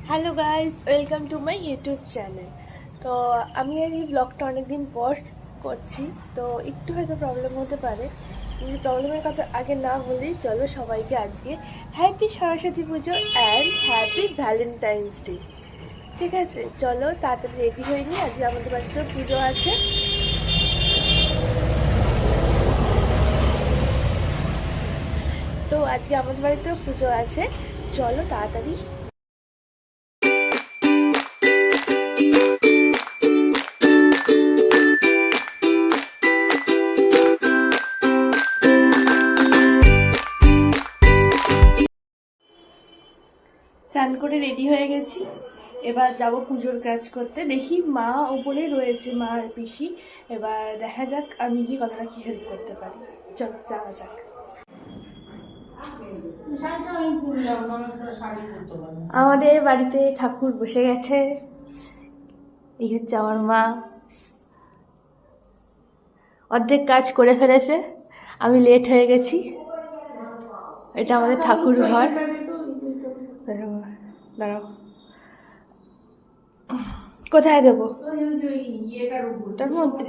Hello guys, welcome to my YouTube channel. তো আমি এই ব্লগটা অনেকদিন পর করছি, তো একটু হয়তো প্রবলেম হতে পারে, কিন্তু প্রবলেমের কথা আগে না বলেই চলো সবাইকে আজকে happy Saraswati Puja and happy Valentine's day. ঠিক আছে, চলো তাড়াতাড়ি রেডি হয়ে নিই, আজকে আমাদের বাড়িতে পুজো আছে। তো আজকে আমাদের বাড়িতেও পুজো আছে, চলো তাড়াতাড়ি। চান করে রেডি হয়ে গেছি, এবার যাব পুজোর কাজ করতে। দেখি মা ওপরে রয়েছে, মা আর পিসি। এবার দেখা যাক আমি কি কতটা কি হেল্প করতে পারি। চলো যাওয়া যাক। আমাদের বাড়িতে ঠাকুর বসে গেছে, এই হচ্ছে আমার মা। অর্ধেক কাজ করে ফেলেছে, আমি লেট হয়ে গেছি। এটা আমাদের ঠাকুর ঘর। দাঁড়াও, কোথায় দেবো? তার মধ্যে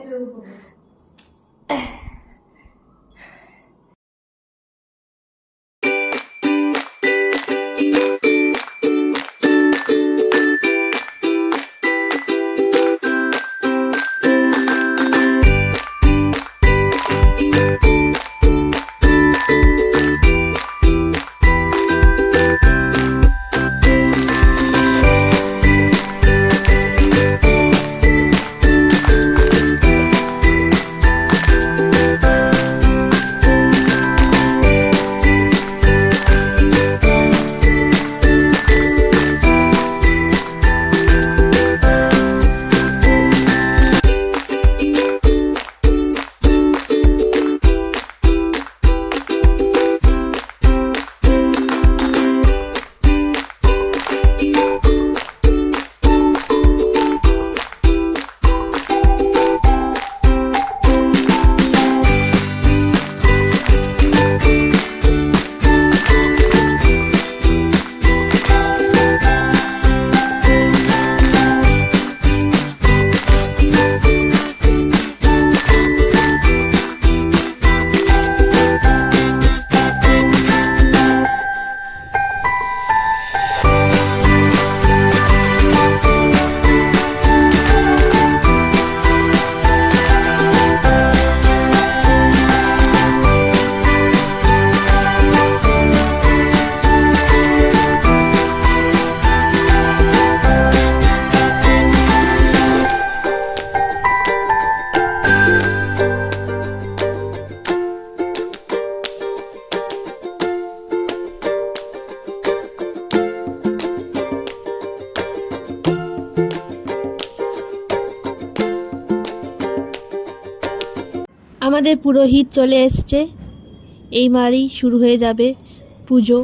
আমাদের পুরোহিত চলে এসছে, এই মারই শুরু হয়ে যাবে পুজো।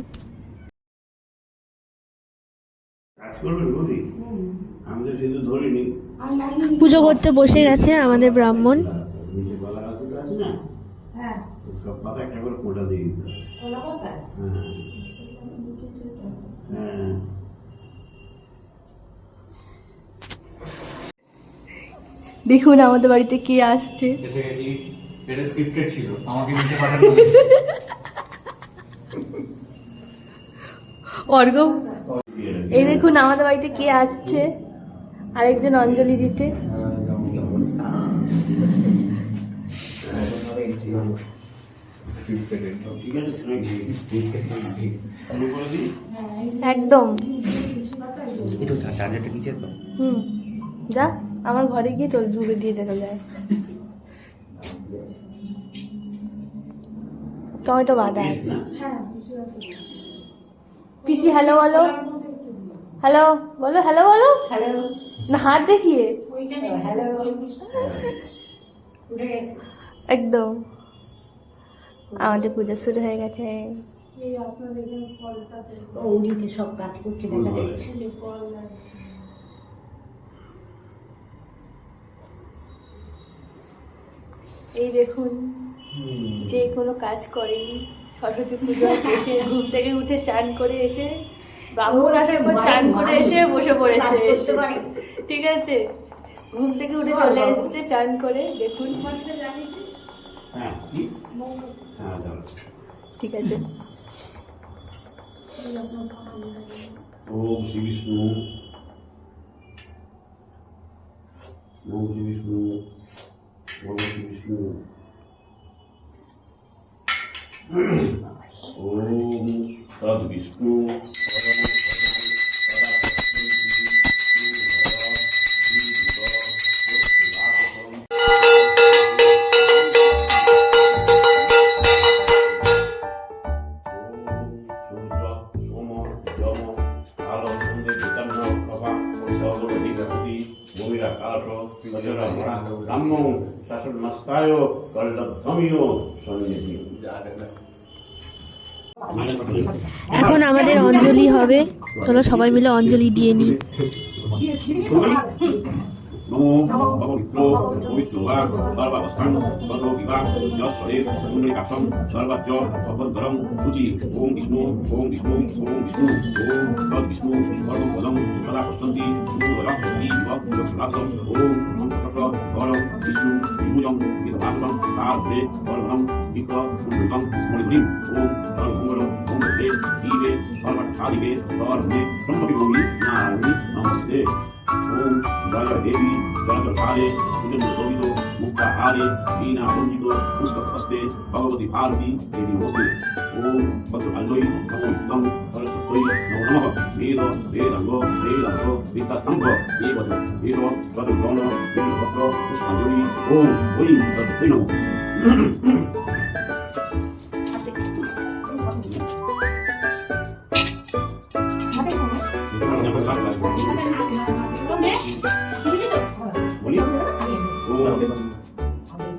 পুজো করতে বসে গেছে আমাদের ব্রাহ্মণ। দেখুন আমাদের বাড়িতে কে আসছে। এটা স্ক্রিপ্টেড ছিল, আমাকে নিচে পাঠানো অর্ঘ, এই দেখুন আমাদের বাড়িতে কে আসছে, আরেকজন অঞ্জলি দিতে। একদম যা, আমার ঘরে গিয়ে তোর ঢুকে দিয়ে দেখা যায়। টমেটো বাঁধা আছে। পিসি হ্যালো বলো, হ্যালো বলো, হ্যালো বলো, না হাত দেখিয়ে। একদম আমাদের পুজো শুরু হয়ে গেছে। সব কাজ করছে দেখা যাচ্ছে। এই দেখুন, যে কোনো কাজ করেনি, সরস্বতী পুজো এসে ঘুম থেকে উঠে চান করে এসে ব্রাহ্মণ আসার পর চান করে এসে বসে পড়েছে কাজ করতে পারে। ঠিক আছে, ঘুম থেকে উঠে চলে এসেছে চান করে, দেখুন। হ্যাঁ কি হ্যাঁ চলো। ঠিক আছে। ওম শ্রী বিষ্ণু, ওম শ্রী বিষ্ণু, ওম শ্রী বিষ্ণু, ওম তদ বিষ্ণু এখন আমাদের অঞ্জলি হবে, চলো সবাই মিলে অঞ্জলি দিয়ে নিই। নমো ভগবিত্র পবিত্র বা সর্বাবস্থান সর্ববিভাগ যশ্বরে পুণ্ডরিকাক্ষম সর্বাজ্য অভ্যন্তরম শুচি। ওম বিষ্ণু, ওম বিষ্ণু, ওম বিষ্ণু, ওম তদ বিষ্ণু সর্বং পদং সদা পশ্যন্তি সুদরং বিভক্তং। ওম মন্ত্রক্র গরং বিষ্ণু বিভুজং বিধবাসং তারে গরভং বিক্র পুণ্ডরিকং মণিপুরীম। ওম সর্বমঙ্গলং ওম দেবে দিবে সর্বার্থাদিবে সর্বে ব্রহ্মবিভূমি নারায়ণী নমস্তে। ওম জয় দেবী জয়সারে সুজন্য শোভিত মুক্তাহারে বীণা বন্দিত পুস্তক হস্তে ভগবতী ভারতী দেবী নমস্তে। ওম ভদ্রকাল্যই নমোত্তম সরস্বত্যই নমো নমঃ। বেদ বেদাঙ্গ বেদাঙ্গ বিদ্যাস্তম্ভ এ বদ্র বেদ বদ্রগণ বেদপত্র পুষ্পাঞ্জলি। ওম ঐং সরস্বত্যৈ নমঃ।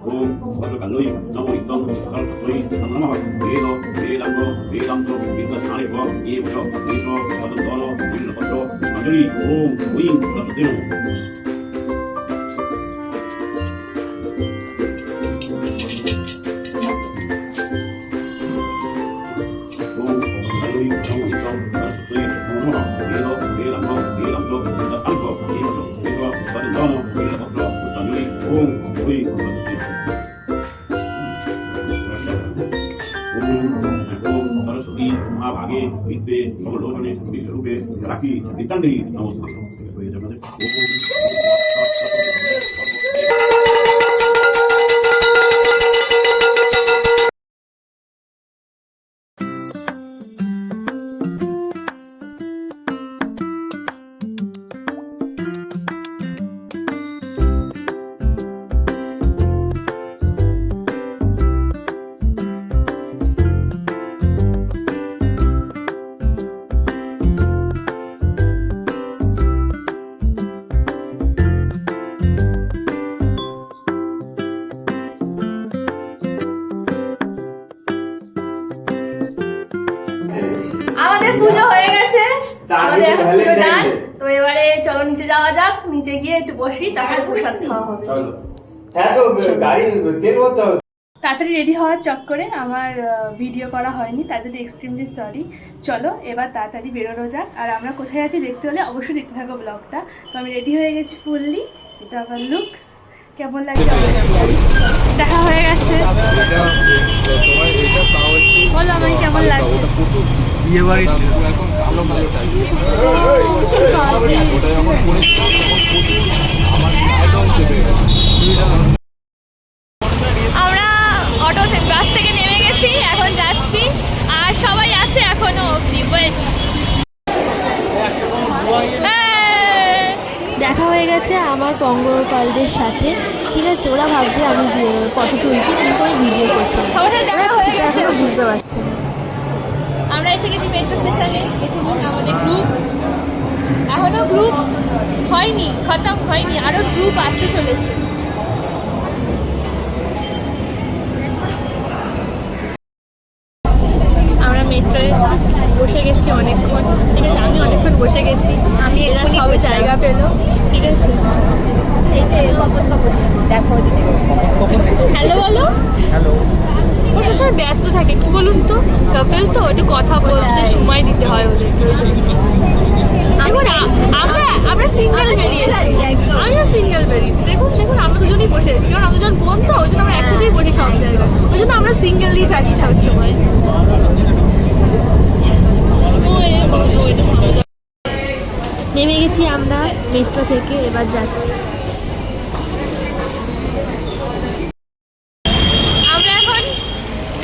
ওম ভদ্রকাল্যই নমোত্তম সরস্বত্যৈ নমো নমঃ। বেদ বেদাঙ্গ বেদান্ত বিদ্যাস্থানে এ বদ্র বেদ বদ্রগণ বেদপত্র পুষ্পাঞ্জলি। ওম ঐং সরস্বত্যৈ নমঃ। महाभागे विद्ये नवलोचने विश्वरूपे जलाकी नित्यान्ते नमोस्तुते। আমাদের পুজো হয়ে গেছে, আমাদের এখন পুজো ডান। তো এবারে চলো নিচে যাওয়া যাক, নিচে গিয়ে একটু বসি, তারপর প্রসাদ খাওয়া হবে। হ্যাঁ তো গাড়ি তেল ভরতে হবে। তাড়াতাড়ি রেডি হওয়ার চক্করে আমার ভিডিও করা হয়নি, তার জন্য এক্সট্রিমলি সরি। চলো এবার তাড়াতাড়ি বেরোনো যাক। আর আমরা কোথায় আছি দেখতে হলে অবশ্যই দেখতে থাকো ব্লগটা। তো আমি রেডি হয়ে গেছি ফুললি, এটা আমার লুক। কেমন লাগছে দেখা হয়ে গেছে, বলো আমাকে কেমন লাগছে। আমরা অটো বাস থেকে নেমে গেছি, এখন যাচ্ছি। আর সবাই আছে এখনো অবধি। দেখা হয়ে গেছে আমার পঙ্গপালদের সাথে, ঠিক আছে। ওরা ভাবছে আমি ফটো তুলছি, কিন্তু আমি ভিডিও করছি। এখনো বুঝতে পারছে না। আমরা এসে গেছি মেট্রো স্টেশনে। দেখুন আমাদের গ্রুপ, এখনো গ্রুপ হয়নি, খতম হয়নি, আরো গ্রুপ আসতে চলেছে। আমরা মেট্রোয় বসে গেছি অনেকক্ষণ, ঠিক আছে। আমি অনেকক্ষণ বসে গেছি, আমি এরা সবে জায়গা পেলো, ঠিক আছে। এই যে কপত কপত দেখো, হ্যালো বলো, হ্যালো। ও সবসময় ব্যস্ত থাকে, কি বলুন তো, কাপেল তো একটু কথা বলতে সময় দিতে হয় ওদের। দেখুন আমরা সিঙ্গেল বেরিয়েছি, আমরা সিঙ্গেল বেরিয়েছি। দেখুন দেখুন আমরা দুজনেই বসে আছি, কারণ আমরা দুজন বোন তো, ওই জন্য আমরা একসাথেই বসে সব জায়গায়, ওই জন্য আমরা সিঙ্গেলই থাকি সবসময়। নেমে গেছি আমরা মেট্রো থেকে, এবার যাচ্ছি। আমরা এখন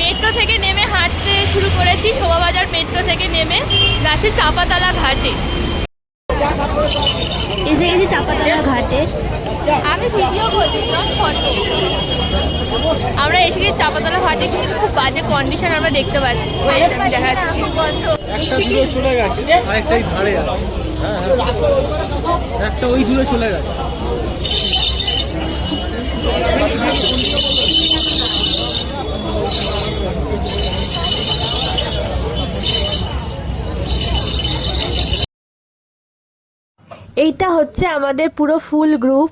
মেট্রো থেকে নেমে হাঁটতে শুরু করেছি, শোভাবাজার মেট্রো থেকে নেমে যাচ্ছি চাপাতলা ঘাটে। এসে গেছি চাপাতলা ঘাটে। আমি ভিডিও করছি, ফটো। আমরা এসে গেছি চাপাতলা ঘাটে, কিন্তু খুব বাজে কন্ডিশন আমরা দেখতে পাচ্ছি। দেখাচ্ছি একটা দূরে চলে গেছে, আরেকটাই ধারে আছে। হ্যাঁ একটা ওই দূরে চলে গেছে। এইটা হচ্ছে আমাদের পুরো ফুল গ্রুপ।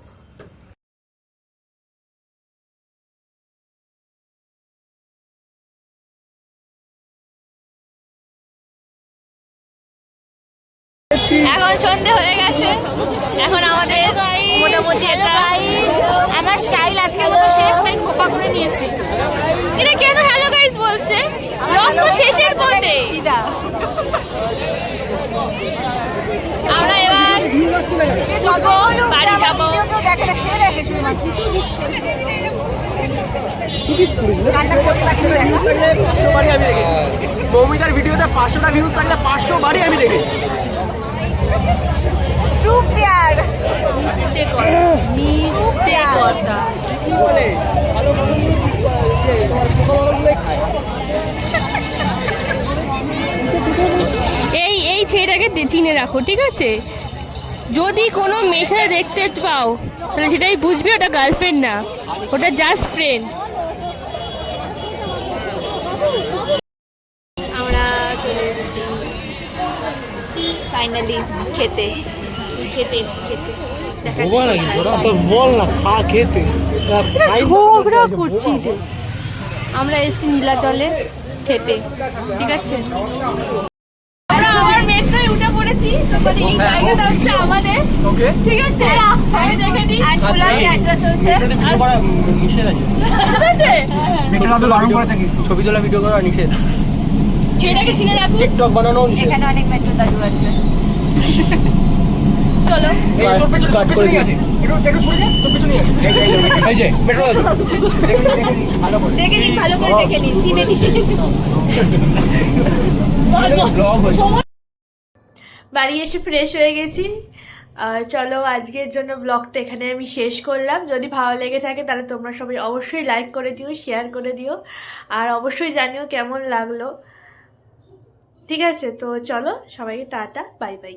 এখন সন্ধে হয়ে গেছে, এখন আমাদের মোটামুটি এটা আমার স্টাইল আজকের মতো শেষ, তাই খোপা করে নিয়েছি। এটা কেন হ্যালো গাইস বলছে? ব্লগ তো শেষের পথে। আমরা এবার বাড়ি যাবো। মৌমিতার ভিডিওতে 500টা ভিউজ থাকলে 500 বারই আমি দেখি। মিথ্যে কথা। এই ছেলেটাকে চিনে রাখো, ঠিক আছে? যদি কোনো মেয়ের সাথে দেখতে পাও তাহলে সেটাই বুঝবে ওটা গার্লফ্রেন্ড না, ওটা জাস্ট ফ্রেন্ড। আমরা চলে এসেছি ফাইনালি খেতে এসেছি, খেতে বল না খা খেতে। ঝগড়া করছি। আমরা এসেছি নীলাচলে খেতে, ঠিক আছে? আমরা আবার মেট্রোয় উঠে পড়েছি, তো মানে এই জায়গাটা হচ্ছে আমাদের, ঠিক আছে? আমি দেখে নিই। আর সোলার ক্যাচা চলছে, নিষেধ আছে, ঠিক আছে? বারণ করে থাকি, ছবি তোলা ভিডিও করা নিষেধ। সেটাকে চিনে রাখুন, টিকটক বানানো নিষেধ। এখানে অনেক মেট্রো চালু আছে। চলো কাট করে দিয়েছে। একটু সরে যা, তোর পেছনেই আছে। এই যে মেট্রো ভালো করে দেখে নিন, ভালো করে দেখে নিন, চিনে নিন। ব্লগ হচ্ছে। বাড়ি এসে ফ্রেশ হয়ে গেছি। আর চলো আজকের জন্য ব্লগটা এখানে আমি শেষ করলাম। যদি ভালো লেগে থাকে তাহলে তোমরা সবাই অবশ্যই লাইক করে দিও, শেয়ার করে দিও, আর অবশ্যই জানিও কেমন লাগলো, ঠিক আছে? তো চলো সবাইকে টাটা, বাই বাই।